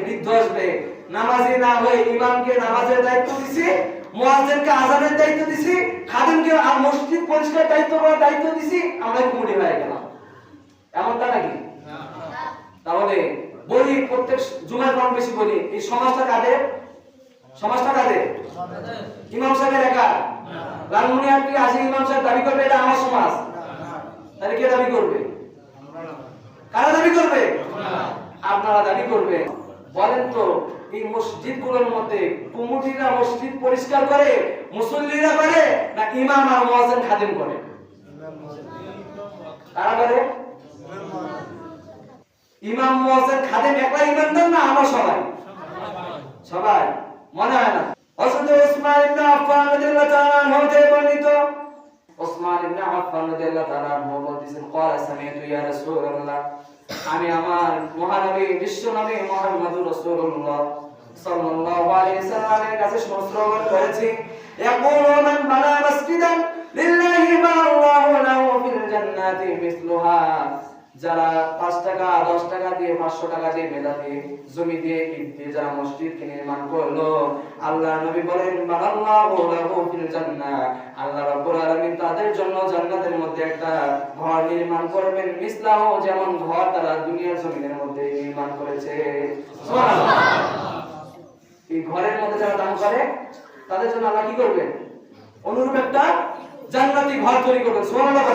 বৃদ্ধ আসবে, নামাজি না হয়ে ইমামকে নামাজের দায়িত্ব দিছি, মুয়াজ্জিনকে আযানের দায়িত্ব দিছি, খাদেমকে আর মসজিদ পরিষ্কার দায়িত্ব করার দায়িত্ব দিছি, আমরা কুমুরি হয়ে গেলাম। এমনটা নাকি? তাহলে বলি প্রত্যেক জুমায় কম বেশি বলি, এই সমাজটা কাদের? সমাজটা কাদের? ইমাম সাহেবের একা? লালমনিরহাট থেকে আসি ইমাম সাহেব দাবি করবে এটা আমার সমাজ, তাহলে কে দাবি করবে? কারা দাবি করবে? আপনারা দাবি করবে। বলেন তো এই মসজিদগুলোর মধ্যে কমিটিরা মসজিদ পরিষ্কার করে, মুসল্লিরা করে, না ইমাম আর মুয়াজ্জিন খাদেম করে? কারা করে? ইমাম মুয়াজ্জিন খাদেম একলা ইমানদার না আমরা সবাই? সবাই মনে হয় না? হযরত ওসমান ইবনে আফফান রাদিয়াল্লাহু তাআলা আনহু থেকে বর্ণিত, ওসমান ইবনে আফফান রাদিয়াল্লাহু তাআলা আনহু বলতেছেন, ক্বালা সামি'তু ইয়া রাসূলুল্লাহ, আমি আমার মহানবী বিশ্বনবী মুহাম্মদুর রাসূলুল্লাহ সাল্লাল্লাহু আলাইহি সাল্লামের কাছে শ্রবণ করেছি, ইয়াকুলু মান বানা মাসজিদান লিল্লাহি বা'আল্লাহু লাহু ফিল জান্নাতি মিসলুহা, যারা 5 টাকা 10 টাকা দিয়ে 500 টাকা দিয়ে মেলা দিয়ে জমি দিয়ে ইট দিয়ে যারা মসজিদকে নির্মাণ করলো, আল্লাহর নবী বলেন বানাল্লাহু লাহু ফিল জান্নাহ, আল্লাহ রাব্বুল আলামিন তাদের জন্য জান্নাতের মধ্যে একটা ঘর নির্মাণ করবেন, মিসলাহ যেমন ঘর তারা দুনিয়ার জমিনের মধ্যে নির্মাণ করেছে। সুবহানাল্লাহ। এই ঘরের মধ্যে যারা দান করে তাদের জন্য আল্লাহ কি করবেন? অনুরূপ একটা জান্নাতি ঘর তৈরি করবেন। সুবহানাল্লাহ।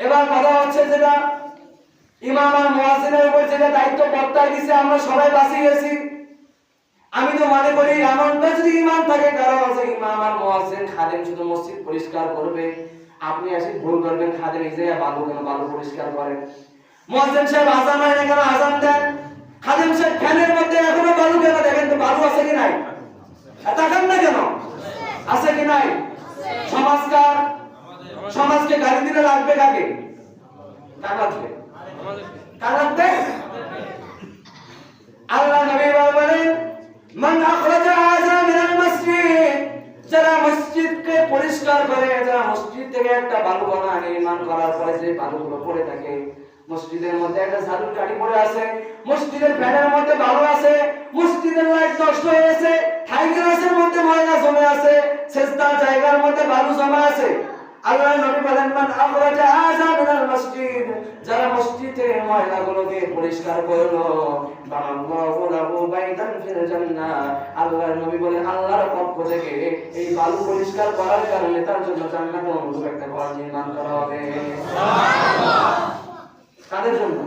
এবার কথা হচ্ছে যেটা ইমাম আর মুয়াজ্জিনের উপর যেটা দায়িত্ব বর্তায় দিয়েছে, আমরা সবাই বাঁচিয়ে গেছি। আমি তো মনে করি এমনটা যদি ইমান থাকে কারো আছে ইমাম আর মুয়াজ্জিন খাদেম শুধু মসজিদ পরিষ্কার করবে, আপনি এসে ভুল করবেন, খাদেম এই যে বালু কেন বালু পরিষ্কার করেন, মুয়াজ্জিন সাহেব আযান হয় না কেন আযান দেন, খাদেম সাহেব ফ্যানের মধ্যে এখনো বালু কেন, দেখেন তো বালু আছে কি নাই? তাকান না কেন, আছে কি নাই? সমাজকার সমাজকে গালি দিলে লাগবে কাকে? কাকে? কাকে? আল্লাহ নবী বলেন মান আখরাজা হাযা মিনাল মসজিদ, যারা মসজিদকে পরিষ্কার করে, যারা মসজিদ থেকে একটা বালু কণা নির্মাণ করার পরে যে বালুগুলো পড়ে থাকে, মসজিদের মধ্যে একটা ঝাড়ুর কাঠি পড়ে আছে, মসজিদের ফ্যানের মধ্যে বালু আছে, মসজিদের লাইট নষ্ট হয়ে গেছে, টাইগারের মধ্যে ময়লা জমে আছে, সেজদার জায়গার মধ্যে বালু জমা আছে, আল্লাহ নবী বলেন মান আখরাজা হাযা মিনাল মসজিদ, যারা মসজিদের ময়লাগুলোকে পরিষ্কার করলো, বানাল্লাহু লাহু বাইতান ফিল জান্নাহ, আল্লাহর নবী বলেন আল্লাহর পক্ষ থেকে এই বালু পরিষ্কার করার কারণে তার জন্য জান্নাতে অনুরূপ একটা ঘর নির্মাণ করা হবে। সুবহানাল্লাহ। কাদের জন্য?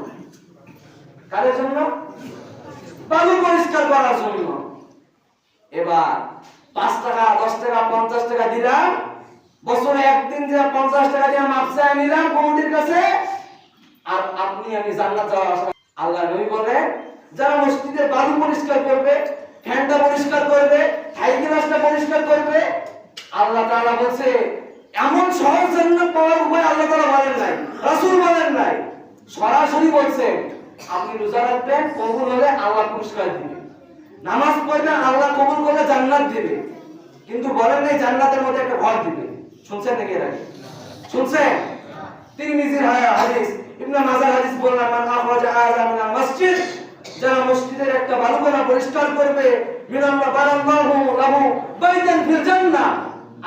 কাদের জন্য? বালু পরিষ্কার করার জন্য। এবার 5 টাকা 10 টাকা 50 টাকা দিলাম, বছরে একদিন যে 50 টাকা দিয়ে মাপসা নিলাম কমিটির কাছে, আর আপনি আমি জান্নাত যাওয়ার আশা। আল্লাহ নবী বলেন যারা মসজিদের বালু পরিষ্কার করবে, ফ্যানটা পরিষ্কার করবে, হাই গ্লাসটা পরিষ্কার করবে, আল্লাহ তাআলা বলছে এমন সহজ জান্নাত পাওয়ার উপায় আল্লাহ তাআলা বলেন নাই, রাসূল বলেন নাই, সরাসরি বলছেন আপনি রোজা রাখবেন, কবুল হলে আল্লাহ পুরস্কার দিবে, নামাজ পড়বেন আল্লাহ কবুল করলে জান্নাত দিবে, কিন্তু বলেন নাই জান্নাতের মধ্যে একটা ঘর দিবে। শুনছেন নাকি এর আগে? শুনছেন? তিরমিজির হাদিস, ইবনে মাজাহ হাদিস বললেন মান আখরাজা হাযা মিনাল মসজিদ, যারা মসজিদের একটা বালু কণা পরিষ্কার করবে, মিনাল্লাহ বারাল্লাহু লাহু বাইতান ফিল জান্নাহ,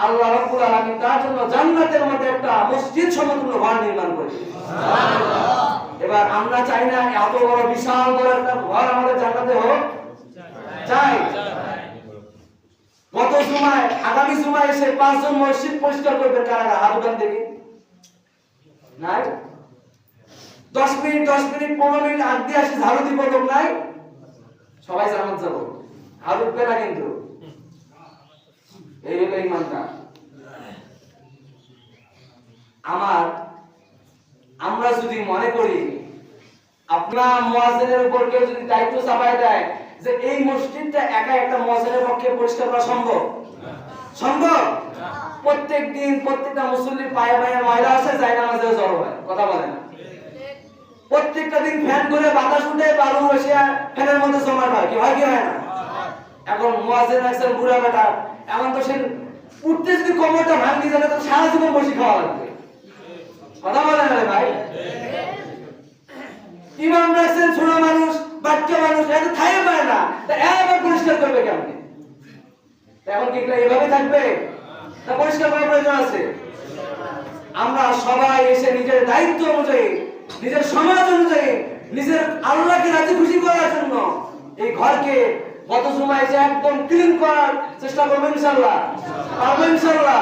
আল্লাহ রাব্বুল আলামিন তার জন্য জান্নাতের মধ্যে একটা মসজিদ সমতুল্য ঘর নির্মাণ করবে। সুবহানাল্লাহ। এবার আমরা চাই না এত বড় বিশাল বড় একটা ঘর আমাদের জান্নাতে হোক? চাই। গত জুমায় আগামী জুমায় এসে 5 জন মসজিদ পরিষ্কার করবেন, কারা হাত উঠান দেখি। নাই? 10 মিনিট 15 মিনিট আগ দিয়ে আসি ঝাড়ু দিব লোক নাই, সবাই জান্নাত যাব, হাত উঠবে না কিন্তু। এই হলো ঈমানটা। আমরা যদি মনে করি আপনার মুয়াজ্জিনের উপর কেউ যদি দায়িত্ব চাপায় দেয় যে এই মসজিদটা একা একটা মুয়াজ্জিনের পক্ষে পরিষ্কার করা সম্ভব? সম্ভব? প্রত্যেক দিন প্রত্যেকটা মুসল্লির পায়ে পায়ে ময়লা আছে, যায় নামাজে জড়ো হয়, কথা বলে না। প্রত্যেকটা দিন ফ্যান করে বাতাস উঠে বালু এসে ফ্যানের মধ্যে জমা হয়, কি হয় কি হয় না? এখন মুয়াজ্জিন একজন বুড়া বেটা, এখন তো সে উঠতে যদি কোমরটা ভাঙি যাবে তো সারা জীবন বসে খাওয়া লাগবে, কথা বলে না ভাই। ইমাম রাখছেন ছোট মানুষ, বাচ্চা মানুষ, এত থাইয়ে পায় না, তা এবার পরিষ্কার করবে কেমনে? এখন কি এভাবে থাকবে না পরিষ্কার করার প্রয়োজন আছে? আমরা সবাই এসে নিজের দায়িত্ব অনুযায়ী, নিজের সমাজ অনুযায়ী, নিজের আল্লাহকে রাজি খুশি করার জন্য এই ঘরকে গত সময় এসে একদম ক্লিন করার চেষ্টা করবো ইনশাআল্লাহ। পারবো ইনশাআল্লাহ।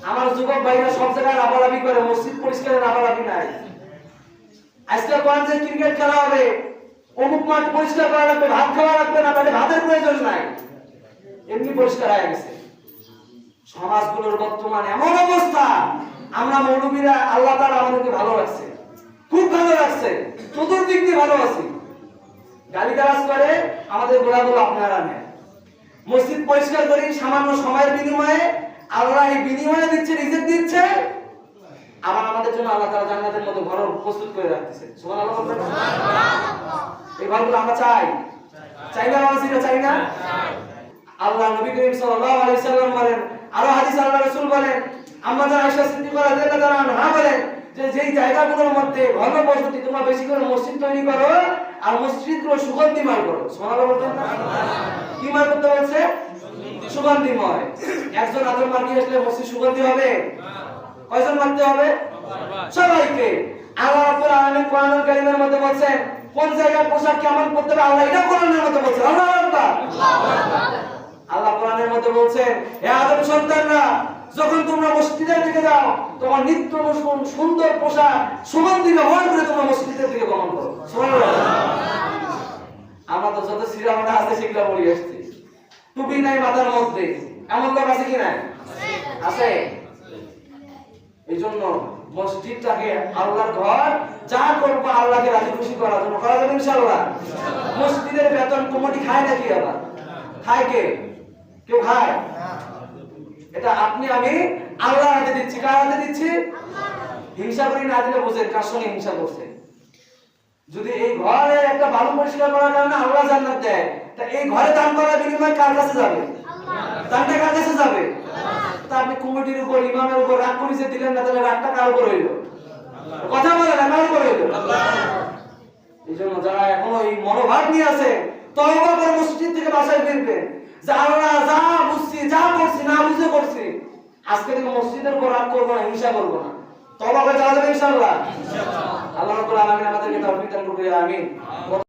আমার যুবক ভাইরা সব জায়গায় লাফালাফি করে, মসজিদ পরিষ্কারের লাফালাফি নাই। আজকে কোন যে ক্রিকেট খেলা হবে, অমুক মাঠ পরিষ্কার করা লাগবে, ভাত খাওয়া লাগবে না, মানে ভাতের প্রয়োজন নাই, এমনি পরিষ্কার হয়ে গেছে। সমাজগুলোর বর্তমানে এমন অবস্থা, আমরা মৌলবীরা আল্লাহ তাআলা আমাদেরকে ভালো রাখছে, খুব ভালো রাখছে, চতুর্দিক দিয়ে ভালো আছি। গালিগালাজ করে আমাদের গোলাগুলো আপনারা নেন, মসজিদ পরিষ্কার করি সামান্য সময়ের বিনিময়ে, আল্লাহ এই বিনিময়ে দিচ্ছে, রিজিক দিচ্ছে, আবার আমাদের জন্য আল্লাহ তাআলা জান্নাতের মতো ঘর প্রস্তুত করে রাখতেছে। সুবহানাল্লাহ। এই ঘরগুলো আমরা চাই, চাই না? আমাদের চাই না? আল্লাহ নবী করিম সাল্লাল্লাহু আলাইহি সাল্লাম বলেন, আরো হাদিস আল্লাহ রাসূল বলেন, আমরা যারা আয়েশা সিদ্দিকা রাদিয়াল্লাহু আনহা বলেন যে যেই জায়গাগুলোর মধ্যে ঘন বসতি তোমরা বেশি করে মসজিদ তৈরি করো আর মসজিদগুলো সুগন্ধিময় করো। সুবহানাল্লাহ বলতেন না? কি মার করতে বলছে? সুগন্ধিময়। একজন আদর মার্কি আসলে মসজিদ সুগন্ধি হবে? কয়জন মারতে হবে? সবাইকে। আল্লাহ রাব্বুল আলামিন কোরআনুল কারীমের মধ্যে বলেন কোন জায়গায় পোশাক কেমন পরতে হবে, আল্লাহ এটা কোরআনের মধ্যে বলেছেন। আল্লাহু আকবার। আল্লাহ কোরআনের মধ্যে বলেন, হে আদম সন্তানরা, যখন তোমরা মসজিদের দিকে যাও তখন নিত্য নতুন সুন্দর পোশাক সুগন্ধি ব্যবহার করে তোমরা মসজিদের দিকে গমন করো। সুবহানাল্লাহ। আমরা তো যত সিরামনা আছে সেগুলো পড়ে আসছি, টুপি নাই মাথার মধ্যে, এমন লোক আছে কি নাই? আছে। এই জন্য মসজিদটাকে আল্লাহর ঘর, যা করবো আল্লাহকে রাজি খুশি করার জন্য করা যাবে ইনশাআল্লাহ। মসজিদের বেতন কমিটি খায় নাকি? আবার খায় কে? কেউ খায়? এটা আপনি আমি আল্লাহর হাতে দিচ্ছি। কার হাতে দিচ্ছি? হিংসা করি না দিলে বুঝেন কার সঙ্গে হিংসা করছে। যদি এই ঘরে একটা ভালো পরিষ্কার করার কারণে আল্লাহ জান্নাত দেয়, তা এই ঘরে দান করার বিনিময়ে কার কাছে যাবে? দানটা কার কাছে যাবে? তা আপনি কমিটির উপর, ইমামের উপর রাগ করেছে দিলেন না, তাহলে রাগটা কার উপর হইল? কথা বলে না, কার উপর হইল? এই জন্য যারা এখনো এই মনোভাব নিয়ে আছে, তওবা করে মসজিদ থেকে বাসায় ফিরবেন যে আল্লাহ যা বুঝছি, যা করছি, না বুঝে করছি, আজকে থেকে মসজিদের উপর রাগ করবো না, হিংসা করবো না, তওবা করে যাওয়া যাবে ইনশাআল্লাহ। আল্লাহ রাব্বুল আলামিন আমাদেরকে তৌফিক দান করুন। আমিন।